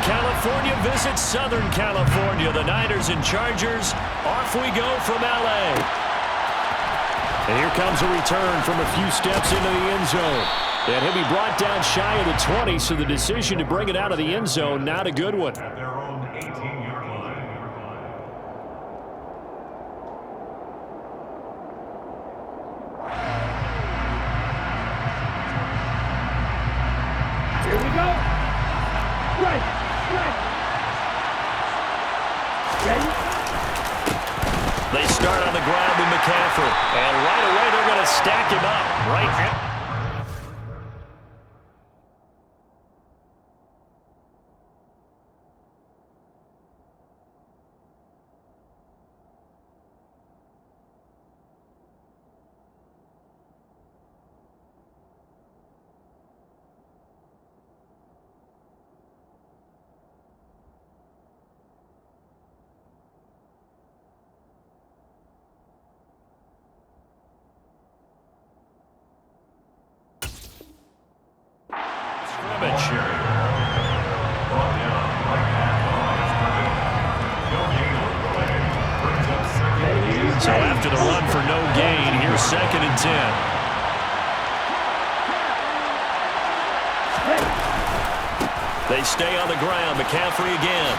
California visits Southern California. The Niners and Chargers. Off we go from L.A. And here comes a return from a few steps into the end zone. And he'll be brought down shy of the 20, so the decision to bring it out of the end zone, not a good one. At their own 18-yard line. Here we go. Right. Ready? They start on the ground with McCaffrey. And right away, they're going to stack him up. Right now. So after the run for no gain, here's 2nd and 10. They stay on the ground. McCaffrey again.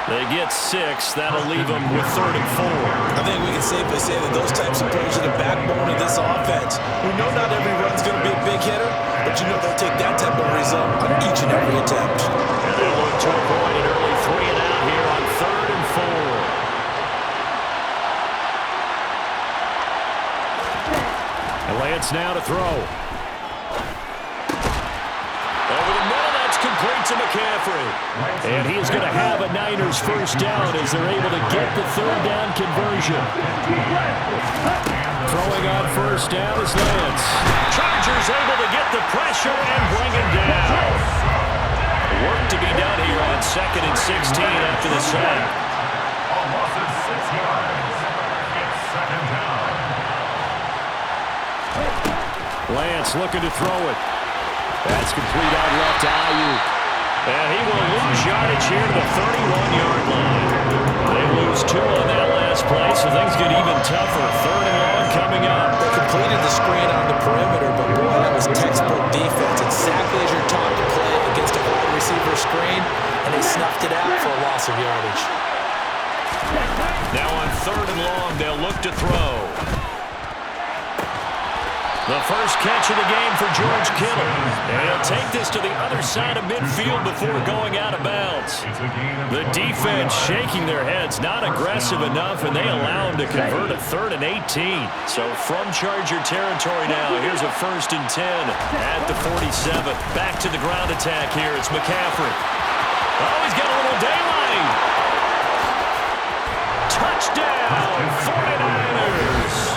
They get 6. That'll leave them with 3rd and 4. I think we can safely say that those types of plays are the backbone of this offense. We know not every run's going to be a big hitter, but you know they'll take that type of result on each and every attempt. And they'll look to avoid an early 3 and out here on 3rd and 4. Lance now to throw. Over the middle, that's complete to McCaffrey. And he's going to have a Niners first down as they're able to get the 3rd down conversion. Throwing on first down is Lance. Chargers able to get the pressure and bring him down. Work to be done here on 2nd and 16 after the sack. Almost at 6 yards. It's 2nd down. Lance looking to throw it. That's complete out left to Ayuk. And he will lose yardage here to the 31-yard line. They lose 2 on that last play, so things get even tougher. 3rd and long coming up. They completed the screen on the perimeter, but boy, that was textbook defense. Exactly as you're taught to play against a wide receiver screen, and they snuffed it out for a loss of yardage. Now on 3rd and long, they'll look to throw. The first catch of the game for George Kittle. And he'll take this to the other side of midfield before going out of bounds. The defense shaking their heads, not aggressive enough, and they allow him to convert a 3rd and 18. So from Charger territory now, here's a 1st and 10 at the 47. Back to the ground attack here. It's McCaffrey. Oh, he's got a little daylight. Touchdown, 49ers.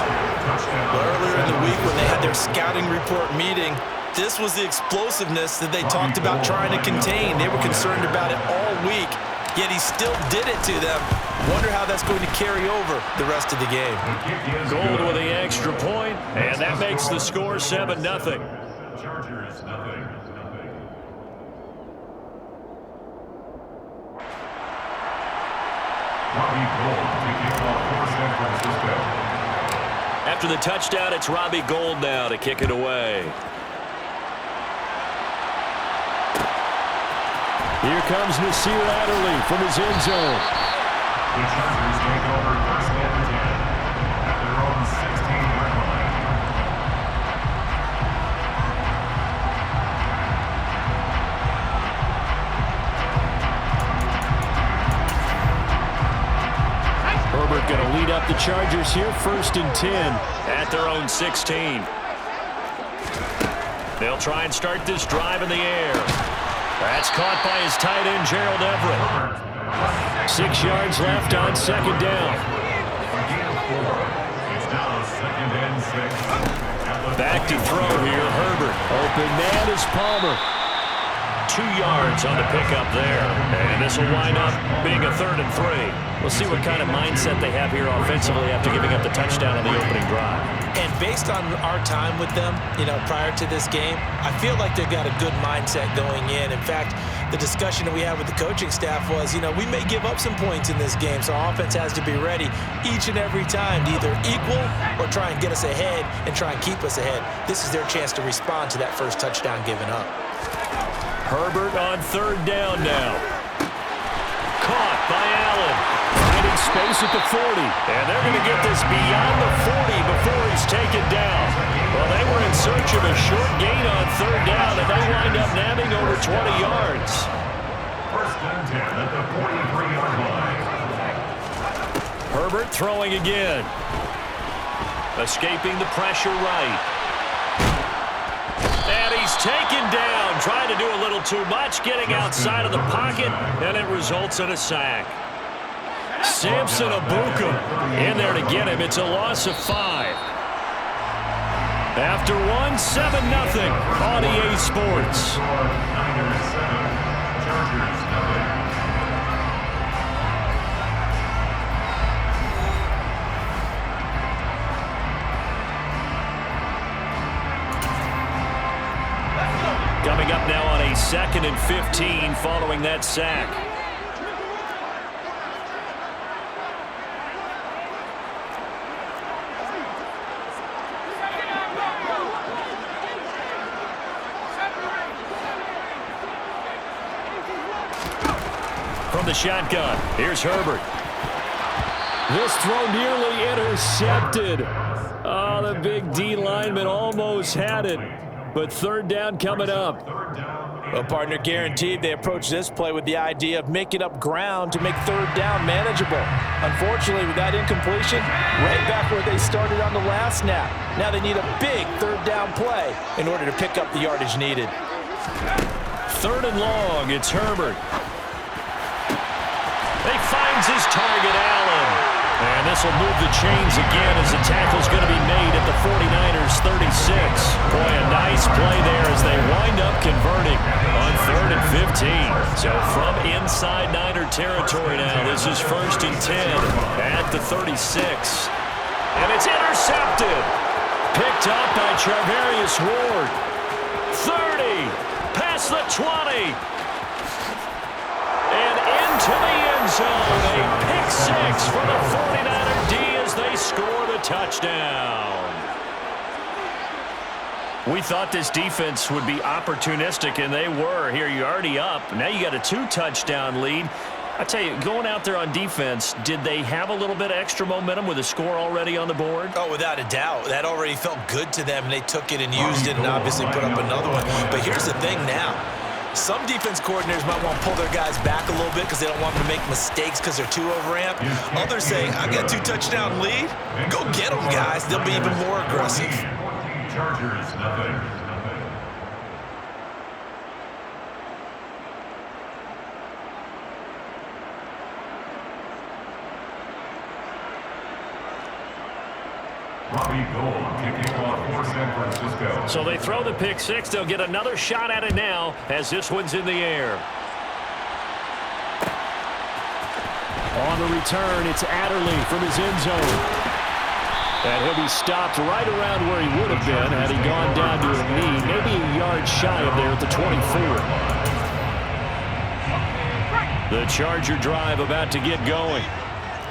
Earlier in the week when they had their scouting report meeting, this was the explosiveness that they talked about trying to contain. They were concerned about it all week, yet he still did it to them. Wonder how that's going to carry over the rest of the game. Gold with the extra point, and that makes the score 7-0. Chargers, nothing. Robbie Gould taking off for San Francisco. After the touchdown, it's Robbie Gould now to kick it away. Here comes Nasir Adderley from his end zone. The Chargers take over 1st and 10 at their own 16-yard line. Herbert going to lead up the Chargers here, 1st and 10 at their own 16. They'll try and start this drive in the air. That's caught by his tight end, Gerald Everett. 6 yards left on 2nd down. It's now 2nd and 6. Back to throw here, Herbert. Open man is Palmer. 2 yards on the pickup there. And this will wind up being a 3rd and 3. We'll see what kind of mindset they have here offensively after giving up the touchdown on the opening drive. And based on our time with them, prior to this game, I feel like they've got a good mindset going in. In fact, the discussion that we had with the coaching staff was, we may give up some points in this game, so our offense has to be ready each and every time to either equal or try and get us ahead and try and keep us ahead. This is their chance to respond to that first touchdown given up. Herbert on third down now. Caught by Allen. Finding space at the 40. And they're going to get this beyond the 40 before he's taken down. Well, they were in search of a short gain on third down, and they wind up nabbing over 20 yards. First and 10 at the 43-yard line. Herbert throwing again. Escaping the pressure right. And he's taken down, trying to do a little too much, getting outside of the pocket, and it results in a sack. Samson Abuka in there to get him. It's a loss of 5. After 1, 7-0 on EA Sports. Niners 7, Chargers 0. Coming up now on a 2nd and 15 following that sack. From the shotgun, here's Herbert. This throw nearly intercepted. Oh, the big D lineman almost had it. But third down coming up. Well, partner, guaranteed they approach this play with the idea of making up ground to make third down manageable. Unfortunately, with that incompletion, right back where they started on the last snap. Now they need a big third down play in order to pick up the yardage needed. Third and long, it's Herbert. He finds his target, Allen. And this will move the chains again as the tackle's going to be made at the 49ers 36. Boy, a nice play there as they wind up converting on 3rd and 15. So from inside Niner territory now, this is 1st and 10 at the 36. And it's intercepted. Picked up by Charvarius Ward. 30, past the 20. And into the end zone. A pick 6 for the 49er D as they score the touchdown. We thought this defense would be opportunistic, and they were. Here, you're already up. Now you got a 2-touchdown lead. I tell you, going out there on defense, did they have a little bit of extra momentum with a score already on the board? Oh, without a doubt. That already felt good to them, and they took it and used it and obviously put up another one. But here's the thing now. Some defense coordinators might want to pull their guys back a little bit because they don't want them to make mistakes because they're too overamped. Others say, I got a 2-touchdown lead. Go get them, guys. They'll be even more aggressive. Chargers 0. Robbie Gould kicking off for San Francisco. So they throw the pick 6. They'll get another shot at it now as this one's in the air. On the return, it's Adderley from his end zone. And he'll be stopped right around where he would have been had he gone down to a knee, maybe a yard shy of there at the 24. The Charger drive about to get going.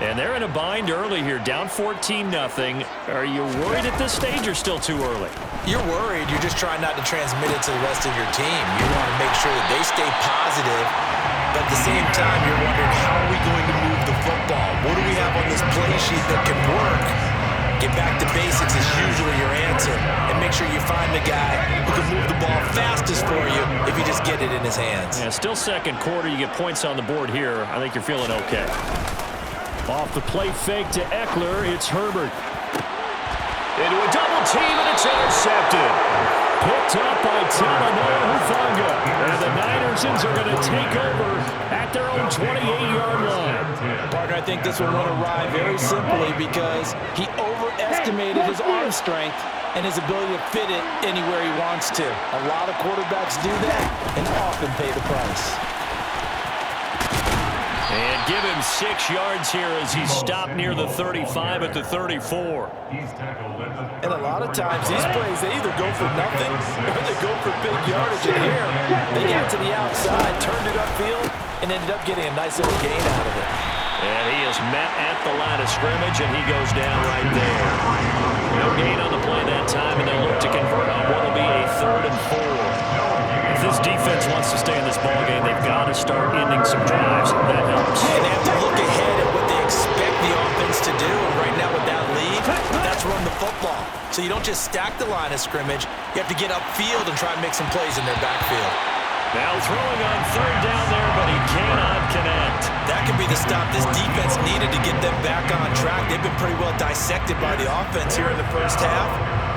And they're in a bind early here, down 14-0. Are you worried at this stage or still too early? You're worried. You're just trying not to transmit it to the rest of your team. You want to make sure that they stay positive, but at the same time, you're wondering, how are we going to move the football? What do we have on this play sheet that can work? Get back to basics is usually your answer, and make sure you find the guy who can move the ball fastest for you if you just get it in his hands. Yeah, still second quarter. You get points on the board here. I think you're feeling okay. Off the play fake to Eckler, it's Herbert. Into a double team, and it's intercepted. Picked up by Talanoa Hufanga. And the Niners are going to take over at their own 28-yard line. Partner, I think this one went awry very simply because he overestimated his arm strength and his ability to fit it anywhere he wants to. A lot of quarterbacks do that and often pay the price. And give him 6 yards here as he's stopped near the 35 at the 34. And a lot of times, these plays, they either go for nothing or they go for big yardage. And here, they got to the outside, turned it upfield, and ended up getting a nice little gain out of it. And he is met at the line of scrimmage, and he goes down right there. No gain on the play that time, and they'll look to convert on what will be a 3rd and 4. If this defense wants to stay in this ballgame, they've got to start ending some drives. That helps. And they have to look ahead at what they expect the offense to do. And right now with that lead, that's run the football. So you don't just stack the line of scrimmage. You have to get upfield and try and make some plays in their backfield. Now throwing on 3rd down there, but he cannot connect. That could be the stop this defense needed to get them back on track. They've been pretty well dissected by the offense here in the first half.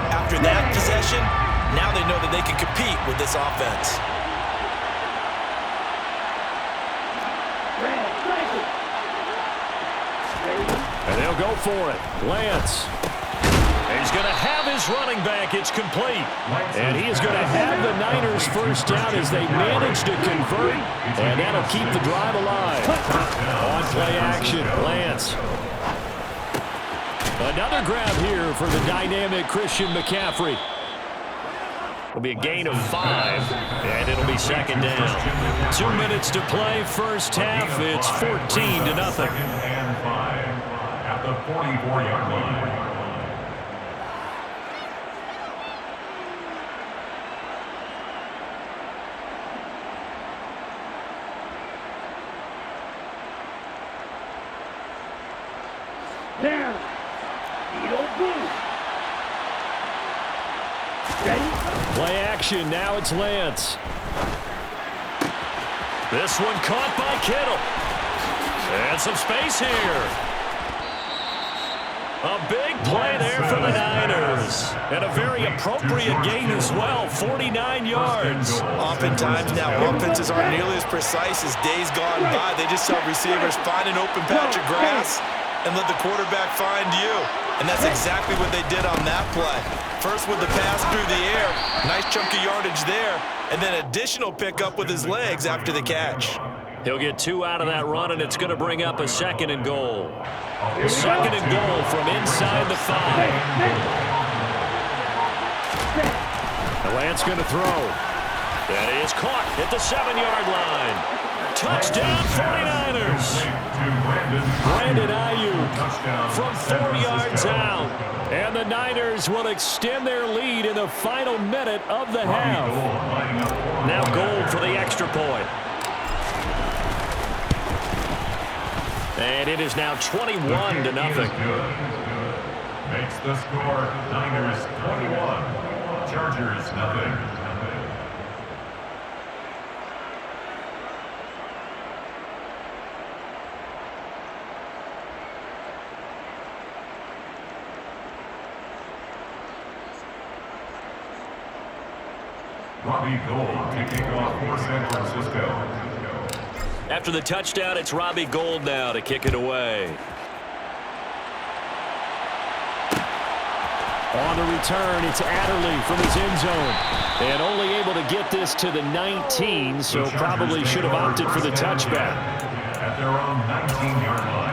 After that possession, now they know that they can compete with this offense. And they'll go for it. Lance. He's going to have his running back. It's complete. And he is going to have the Niners first down as they manage to convert. And that'll keep the drive alive. On play action, Lance. Another grab here for the dynamic Christian McCaffrey. It'll be a gain of 5, and it'll be 2nd down. 2 minutes to play, first half. It's 14-0. 2nd and 5 at the 44-yard line. Down. Play action, now it's Lance. This one caught by Kittle. And some space here. A big play there for the Niners. And a very appropriate gain as well, 49 yards. Oftentimes now, offenses aren't nearly as precise as days gone by. They just saw receivers find an open patch of grass and let the quarterback find you. And that's exactly what they did on that play. First with the pass through the air, nice chunk of yardage there, and then additional pickup with his legs after the catch. He'll get 2 out of that run, and it's going to bring up a 2nd and goal. 2nd and goal from inside the 5. The Lance going to throw. That is caught at the 7-yard line. Touchdown 49ers. Brandon Ayuk from 4 yards out. And the Niners will extend their lead in the final minute of the half. Now Gold for the extra point. And it is now 21-0. Makes the score Niners 21, Chargers nothing. Robbie Gould to kick off for San Francisco. After the touchdown, it's Robbie Gould now to kick it away. On the return, it's Adderley from his end zone. And only able to get this to the 19, so probably should have opted for the touchback. At their own 19-yard line.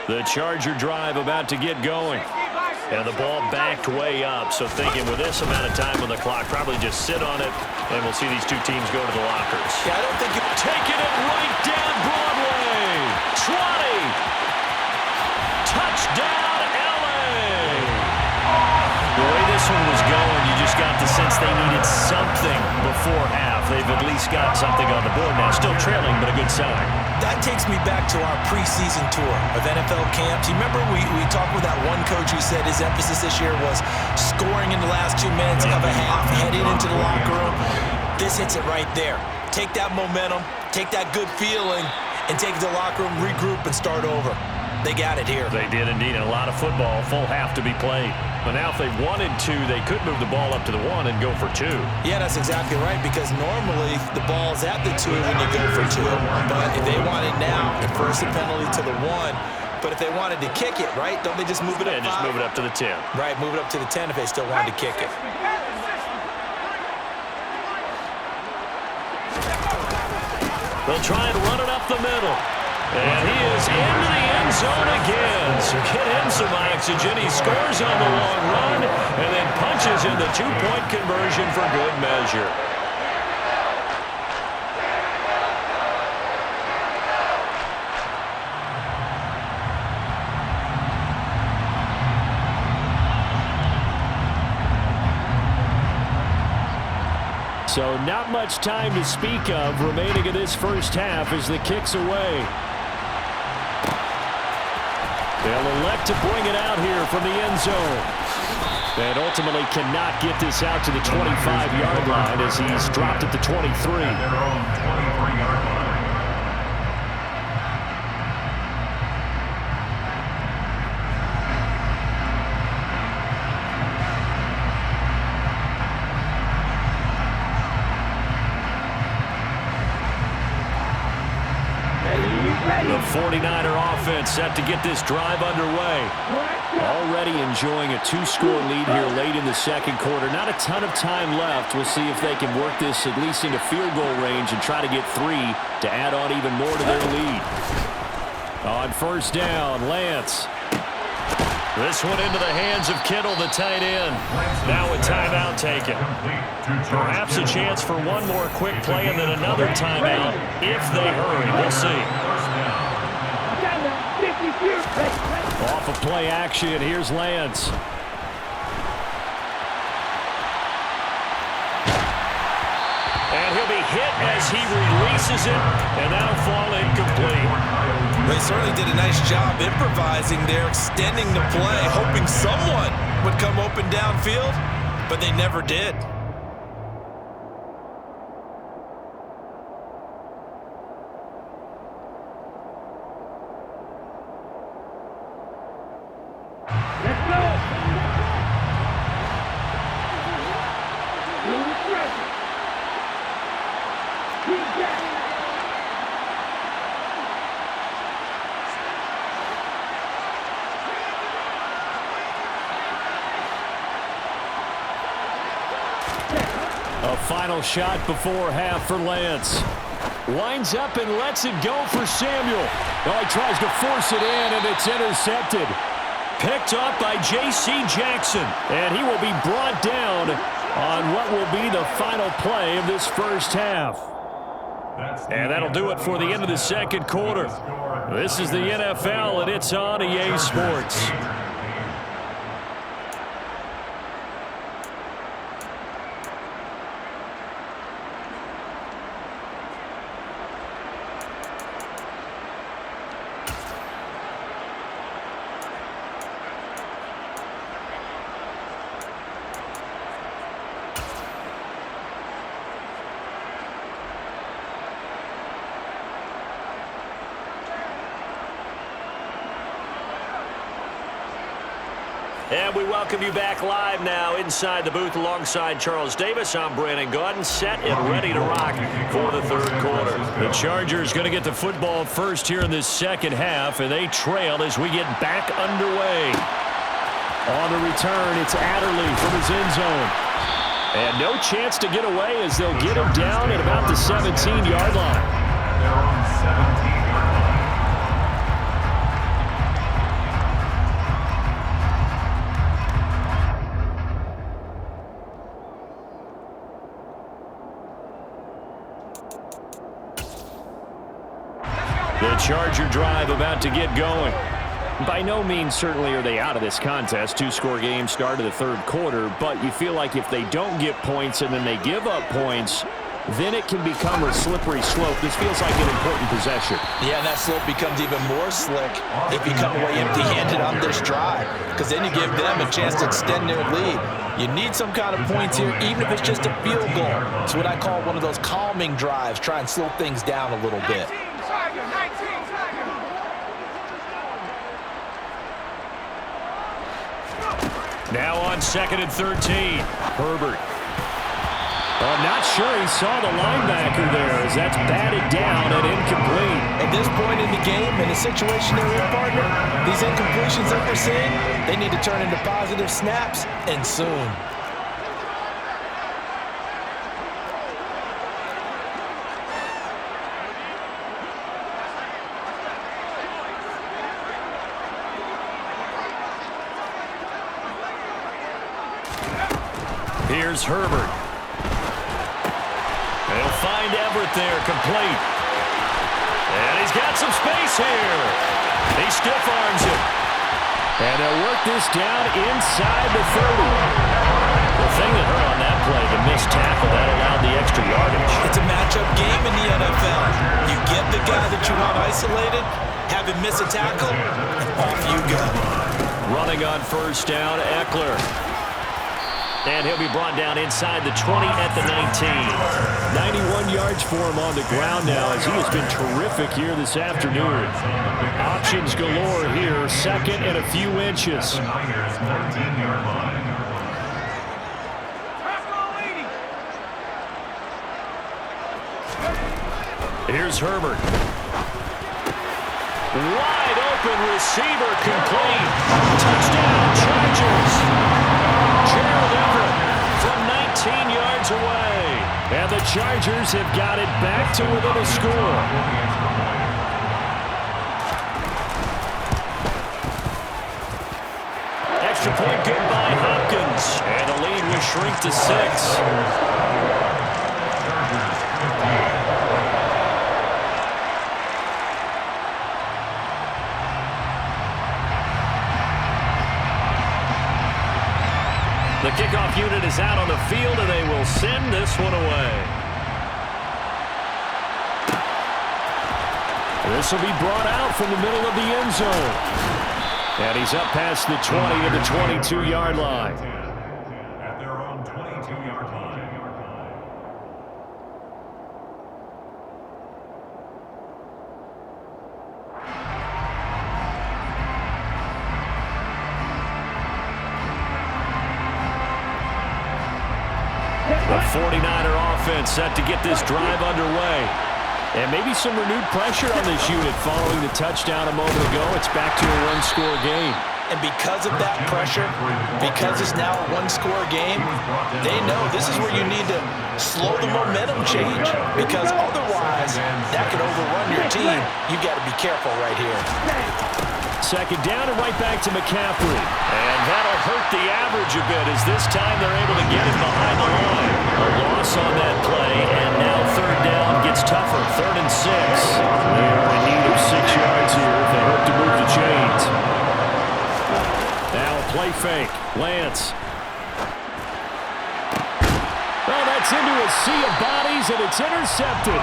The Charger drive about to get going. And the ball backed way up, so thinking with this amount of time on the clock, probably just sit on it, and we'll see these two teams go to the lockers. Yeah, I don't think you taking it right down Broadway. 20. Touchdown, LA. The way this one was going, you just got the sense they needed something before half. They've at least got something on the board now. Still trailing, but a good sign. That takes me back to our preseason tour of NFL camps. You remember we talked with that one coach who said his emphasis this year was scoring in the last 2 minutes of a half, heading into the locker room. This hits it right there. Take that momentum, take that good feeling, and take it to the locker room, regroup, and start over. They got it here. They did indeed, and a lot of football, full half to be played. But now if they wanted to, they could move the ball up to the 1 and go for 2. Yeah, that's exactly right, because normally the ball's at the 2 when you go for 2. But if they want it now, enforce a penalty to the 1. But if they wanted to kick it, right, don't they just move it up? Yeah, just move it up to the 10. Right, move it up to the 10 if they still wanted to kick it. They'll try and run it up the middle. And he is into the end zone again. So get him some oxygen. He scores on the long run and then punches in the 2-point conversion for good measure. So not much time to speak of remaining in this first half as the kick's away. They'll elect to bring it out here from the end zone. And ultimately cannot get this out to the 25-yard line as he's dropped at the 23. At their own 23-yard line. The 49er offense set to get this drive underway. Already enjoying a 2-score lead here late in the second quarter. Not a ton of time left. We'll see if they can work this at least into field goal range and try to get 3 to add on even more to their lead. On first down, Lance. This one into the hands of Kittle, the tight end. Now a timeout taken. Perhaps a chance for one more quick play and then another timeout if they hurry. We'll see. Off of play action, here's Lance. And he'll be hit as he releases it, and that'll fall incomplete. They certainly did a nice job improvising there, extending the play, hoping someone would come open downfield, but they never did. A final shot before half for Lance. Winds up and lets it go for Samuel. Oh, he tries to force it in, and it's intercepted. Picked up by J.C. Jackson, and he will be brought down on what will be the final play of this first half. And that'll do it for the end of the second quarter. This is the NFL, and it's on EA Sports. And we welcome you back live now inside the booth alongside Charles Davis. I'm Brandon Gaudin, set and ready to rock for the third quarter. The Chargers going to get the football first here in this second half, and they trail as we get back underway. On the return, it's Adderley from his end zone. And no chance to get away as they'll get him down at about the 17-yard line. Their own 17-yard line. The Charger drive about to get going. By no means certainly are they out of this contest. 2-score game start of the third quarter, but you feel like if they don't get points and then they give up points, then it can become a slippery slope. This feels like an important possession. Yeah, and that slope becomes even more slick if you come away empty-handed on this drive, because then you give them a chance to extend their lead. You need some kind of points here, even if it's just a field goal. It's what I call one of those calming drives. Try and slow things down a little bit. Now on 2nd and 13. Herbert. I'm not sure he saw the linebacker there as that's batted down and incomplete. At this point in the game, in the situation they're in, partner, these incompletions that we're seeing, they need to turn into positive snaps, and soon. Here's Herbert. They'll find Everett there, complete. And he's got some space here. He stiff arms it. And they'll work this down inside the 30. The thing that hurt on that play, the missed tackle, that allowed the extra yardage. It's a matchup game in the NFL. You get the guy that you want isolated, have him miss a tackle, and off you go. Running on 1st down, Eckler. And he'll be brought down inside the 20 at the 19. 91 yards for him on the ground now as he has been terrific here this afternoon. Options galore here, 2nd and a few inches. Here's Herbert. Wide open receiver complete. Touchdown Chargers. Gerald Everett from 19 yards away. And the Chargers have got it back to within a score. Extra point good by Hopkins. And the lead will shrink to 6. The kickoff unit is out on the field, and they will send this one away. This will be brought out from the middle of the end zone. And he's up past the 20 to the 22-yard line. At their own 22-yard line. The 49er offense set to get this drive underway. And maybe some renewed pressure on this unit following the touchdown a moment ago. It's back to a one-score game. And because of that pressure, because it's now a one-score game, they know this is where you need to slow the momentum change. Because otherwise, that could overrun your team. You've got to be careful right here. 2nd down and right back to McCaffrey. And that'll hurt the average a bit as this time they're able to get him behind the line. A loss on that play, and now 3rd down gets tougher. 3rd and 6. They're in need of 6 yards here if they hope to move the chains. Now a play fake. Lance. Oh, that's into a sea of bodies, and it's intercepted.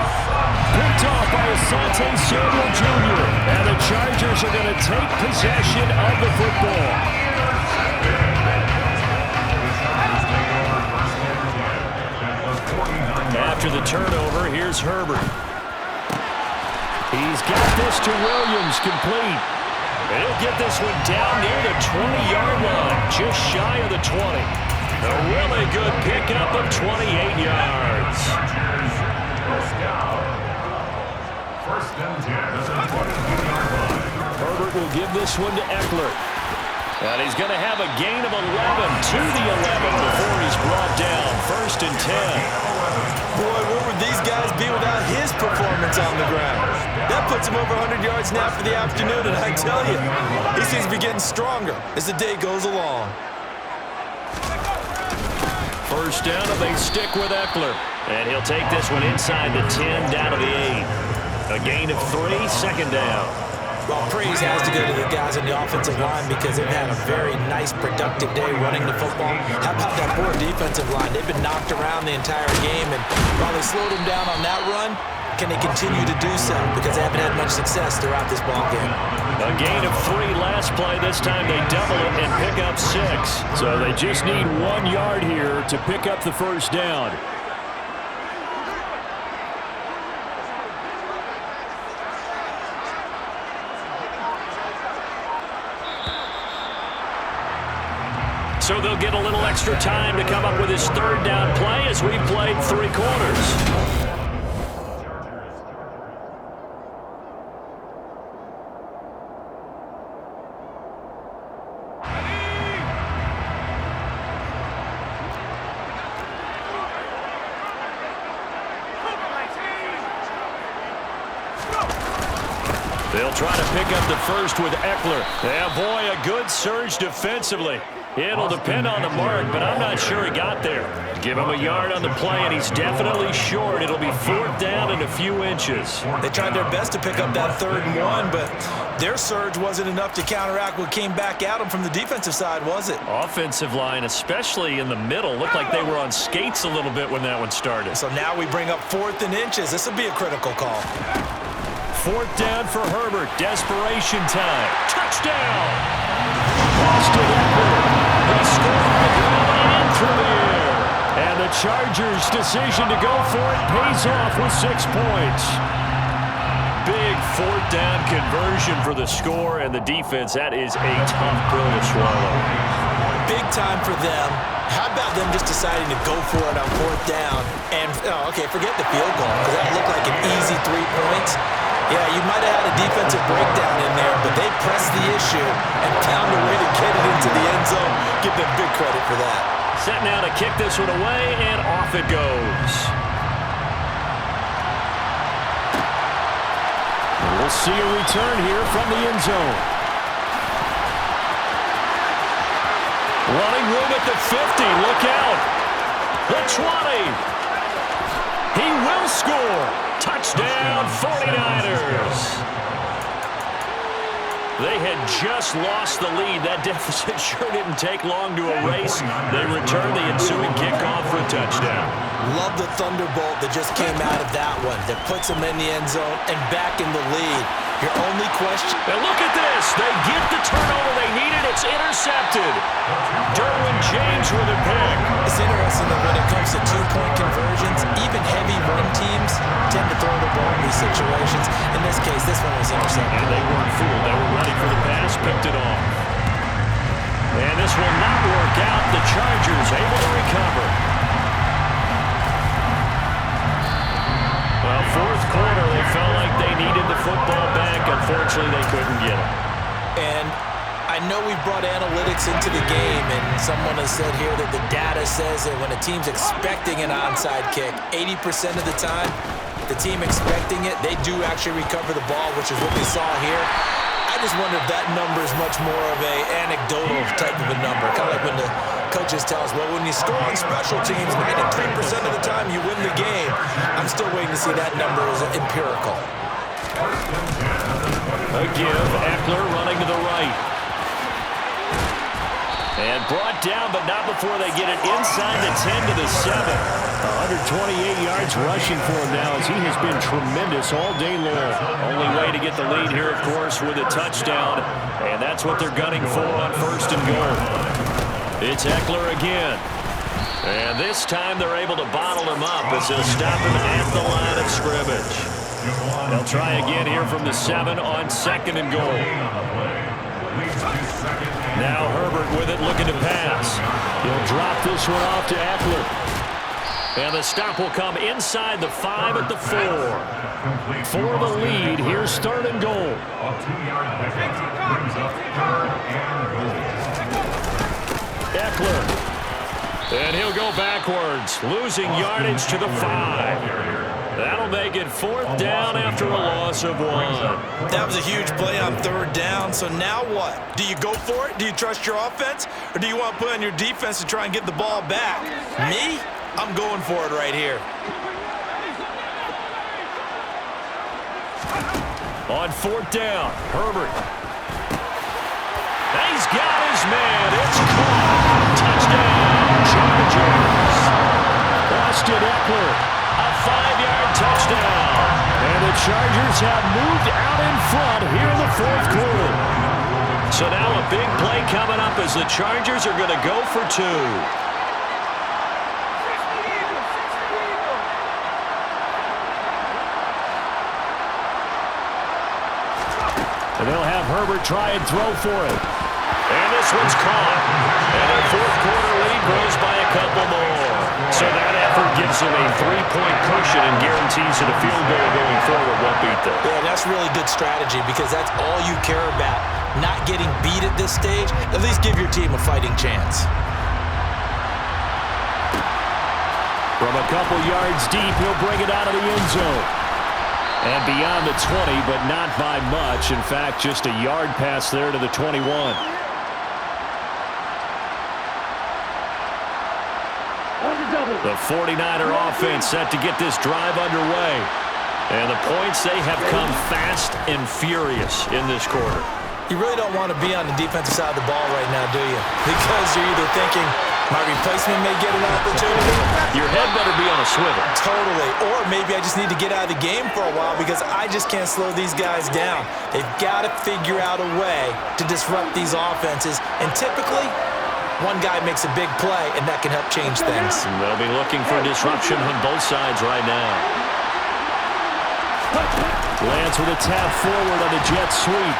Picked off by Asante Samuel Jr. And the Chargers are going to take possession of the football. After the turnover, here's Herbert. He's got this to Williams, complete. He'll get this one down near the 20-yard line, just shy of the 20. A really good pickup of 28 yards. First and 10 at the 22-yard line. Herbert will give this one to Eckler. And he's going to have a gain of 11 to the 11 before he's brought down. 1st and 10. Boy, where would these guys be without his performance on the ground? That puts him over 100 yards now for the afternoon, and I tell you, he seems to be getting stronger as the day goes along. 1st down, and they stick with Eckler. And he'll take this one inside the 10, down to the 8. A gain of 3, 2nd down. Well, praise has to go to the guys on the offensive line because they've had a very nice, productive day running the football. How about that poor defensive line? They've been knocked around the entire game, and while they slowed them down on that run, can they continue to do so? Because they haven't had much success throughout this ball game. A gain of 3 last play. This time they double it and pick up 6. So they just need 1 yard here to pick up the 1st down. So they'll get a little extra time to come up with his third down play as we've played 3 quarters. They'll try to pick up the first with Eckler. Yeah, boy, a good surge defensively. It'll depend on the mark, but I'm not sure he got there. Give him a yard on the play, and he's definitely short. It'll be 4th down and a few inches. They tried their best to pick up that 3rd and 1, but their surge wasn't enough to counteract what came back at them from the defensive side, was it? Offensive line, especially in the middle, looked like they were on skates a little bit when that one started. So now we bring up 4th and inches. This will be a critical call. 4th down for Herbert. Desperation time. Touchdown! Boston Eckler. He scored on the ground and through the air. And the Chargers' decision to go for it pays off with 6 points. Big 4th down conversion for the score, and the defense, that is a tough pill to swallow. Big time for them. How about them just deciding to go for it on 4th down? And, okay, forget the field goal, because that looked like an easy 3 points. Yeah, you might have had a defensive breakdown in there, but they pressed the issue and found a way to get it into the end zone. Give them big credit for that. Set now to kick this one away, and off it goes. We'll see a return here from the end zone. Running room at the 50. Look out. The 20. He will score. Touchdown, 49ers. They had just lost the lead. That deficit sure didn't take long to erase. They returned the ensuing kickoff for a touchdown. Love the thunderbolt that just came out of that one. That puts them in the end zone and back in the lead. Your only question... And look at this. They get the turnover they needed. It's intercepted. Derwin James with a pick. It's interesting that when it comes to 2-point conversions, even heavy run teams tend to throw the ball in these situations. In this case, this one was intercepted. And they weren't fooled. They were ready for the pass, picked it off. And this will not work out. The Chargers able to recover. Well, 4th quarter, they felt like they needed the football back. Unfortunately, they couldn't get it. And I know we've brought analytics into the game, and someone has said here that the data says that when a team's expecting an onside kick, 80% of the time, the team expecting it, they do actually recover the ball, which is what we saw here. I just wonder if that number is much more of a anecdotal type of a number, kind of like when the coaches tell us, well, when you score on special teams, 93% of the time you win the game. I'm still waiting to see that number as empirical. A give, Eckler running to the right. And brought down, but not before they get it inside the 10 to the 7. 128 yards rushing for him now as he has been tremendous all day long. Only way to get the lead here, of course, with a touchdown. And that's what they're gunning for on 1st and goal. It's Eckler again. And this time they're able to bottle him up as they'll stop him at the line of scrimmage. They'll try again here from the 7 on 2nd and goal. Now Herbert with it, looking to pass. He'll drop this one off to Eckler. And the stop will come inside the 5 at the 4. For the lead, here's 3rd and goal. Eckler. And he'll go backwards, losing yardage to the 5. That'll make it 4th down after a loss of 1. That was a huge play on 3rd down, so now what? Do you go for it? Do you trust your offense? Or do you want to put on your defense to try and get the ball back? Me? I'm going for it right here. On 4th down, Herbert. And he's got his man. It's caught. Touchdown, Chargers. Boston Eckler, a 5-yard touchdown. And the Chargers have moved out in front here in the 4th quarter. So now a big play coming up as the Chargers are going to go for 2. And they'll have Herbert try and throw for it. And this one's caught. And their fourth quarter lead grows by a couple more. So that effort gives them a 3-point cushion and guarantees that a field goal going forward won't beat them. Yeah, that's really good strategy because that's all you care about. Not getting beat at this stage. At least give your team a fighting chance. From a couple yards deep, he'll bring it out of the end zone. And beyond the 20, but not by much. In fact, just a yard pass there to the 21. The 49er offense set to get this drive underway. And the points, they have come fast and furious in this quarter. You really don't want to be on the defensive side of the ball right now, do you? Because you're either thinking, my replacement may get an opportunity. Your head better be on a swivel. Totally. Or maybe I just need to get out of the game for a while because I just can't slow these guys down. They've got to figure out a way to disrupt these offenses. And typically, one guy makes a big play, and that can help change things. And they'll be looking for disruption on both sides right now. Lance with a tap forward on the jet sweep.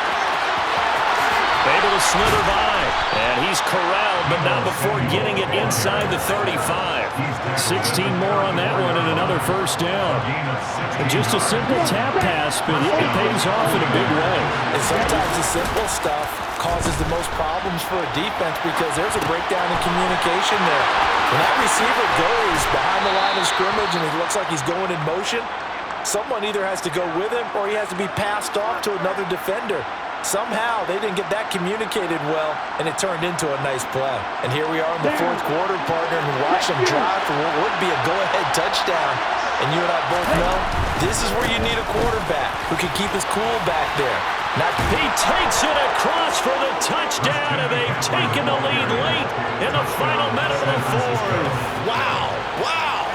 Able to slither by. And he's corralled, but not before getting it inside the 35. 16 more on that one and another first down. And just a simple tap pass, but it pays off in a big way. And sometimes the simple stuff causes the most problems for a defense because there's a breakdown in communication there. When that receiver goes behind the line of scrimmage and it looks like he's going in motion, someone either has to go with him or he has to be passed off to another defender. Somehow, they didn't get that communicated well, and it turned into a nice play. And here we are in the fourth quarter, partner, and watch them drive for what would be a go-ahead touchdown. And you and I both know this is where you need a quarterback who can keep his cool back there. He takes it across for the touchdown, and they've taken the lead late in the final minute of the fourth. Wow, wow.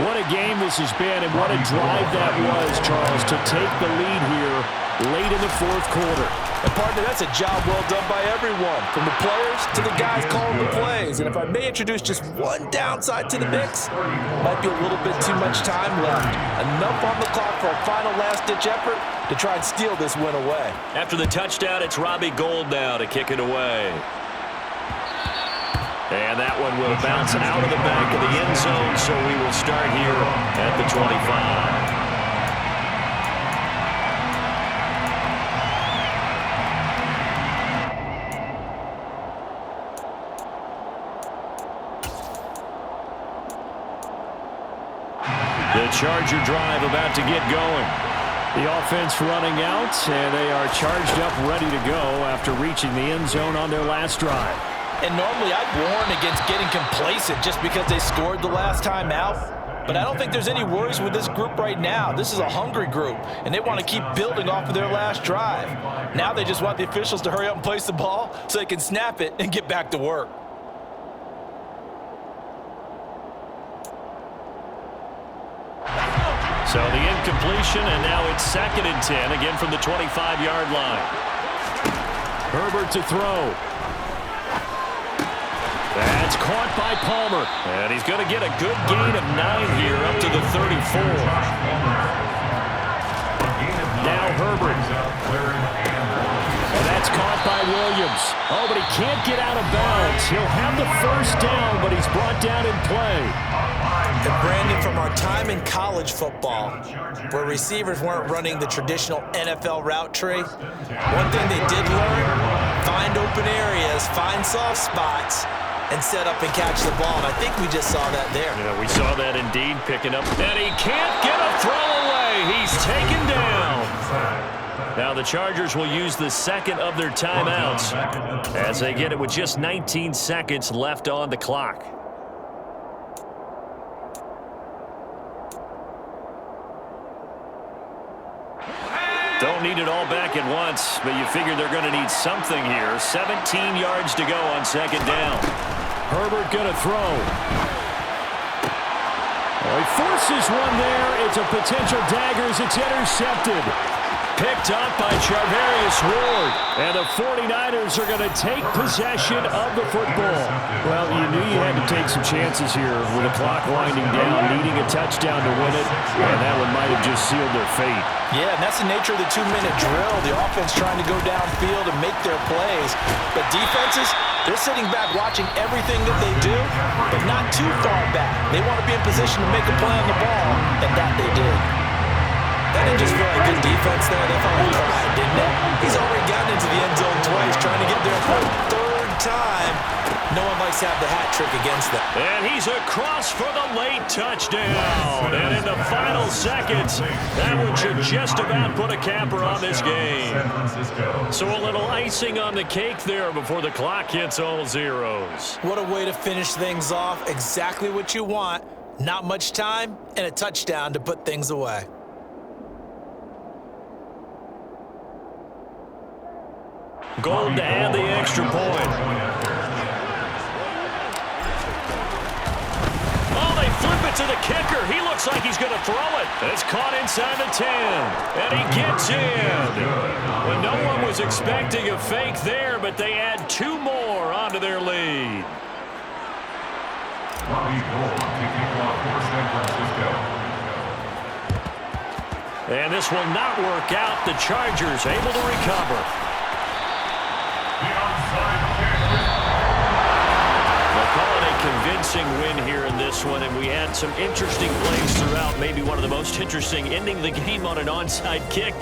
What a game this has been, and what a drive that was, Charles, to take the lead here late in the fourth quarter. And partner, that's a job well done by everyone, from the players to the guys calling the plays. And if I may introduce just one downside to the mix, might be a little bit too much time left. Enough on the clock for a final last-ditch effort to try and steal this win away. After the touchdown, it's Robbie Gould now to kick it away. And that one will bounce out of the back of the end zone, so we will start here at the 25. The Charger drive about to get going. The offense running out, and they are charged up, ready to go after reaching the end zone on their last drive. And normally I'd warn against getting complacent just because they scored the last time out. But I don't think there's any worries with this group right now. This is a hungry group, and they want to keep building off of their last drive. Now they just want the officials to hurry up and place the ball so they can snap it and get back to work. So the incompletion, and now it's 2nd and 10, again from the 25-yard line. Herbert to throw. That's caught by Palmer. And he's going to get a good gain of 9 here up to the 34. Now Herbert. And that's caught by Williams. Oh, but he can't get out of bounds. He'll have the first down, but he's brought down in play. And Brandon, from our time in college football, where receivers weren't running the traditional NFL route tree, one thing they did learn, find open areas, find soft spots, and set up and catch the ball. And I think we just saw that there. Yeah, we saw that indeed, picking up. And he can't get a throw away. He's taken down. Now the Chargers will use the second of their timeouts as they get it with just 19 seconds left on the clock. Don't need it all back at once, but you figure they're going to need something here. 17 yards to go on 2nd down. Herbert going to throw. Oh, he forces one there. It's a potential dagger as it's intercepted. Picked up by Charvarius Ward. And the 49ers are going to take possession of the football. Well, you knew you had to take some chances here with the clock winding down, needing a touchdown to win it, and that one might have just sealed their fate. Yeah, and that's the nature of the 2-minute drill. The offense trying to go downfield and make their plays. But defenses, they're sitting back watching everything that they do, but not too far back. They want to be in position to make a play on the ball, and that they did. That didn't just feel like good defense there. They felt like pride, didn't it? He's already gotten into the end zone twice, trying to get there for a third time. No one likes to have the hat trick against them. And he's across for the late touchdown. And in the final seconds, that one should just about put a capper on this game. So a little icing on the cake there before the clock hits all zeros. What a way to finish things off. Exactly what you want. Not much time and a touchdown to put things away. Gold to add the extra point. Oh, they flip it to the kicker. He looks like he's going to throw it. It's caught inside the 10. And he gets in. Well, no one was expecting a fake there, but they add 2 more onto their lead. And this will not work out. The Chargers able to recover. They'll call it a convincing win here in this one, and we had some interesting plays throughout. Maybe one of the most interesting, ending the game on an onside kick.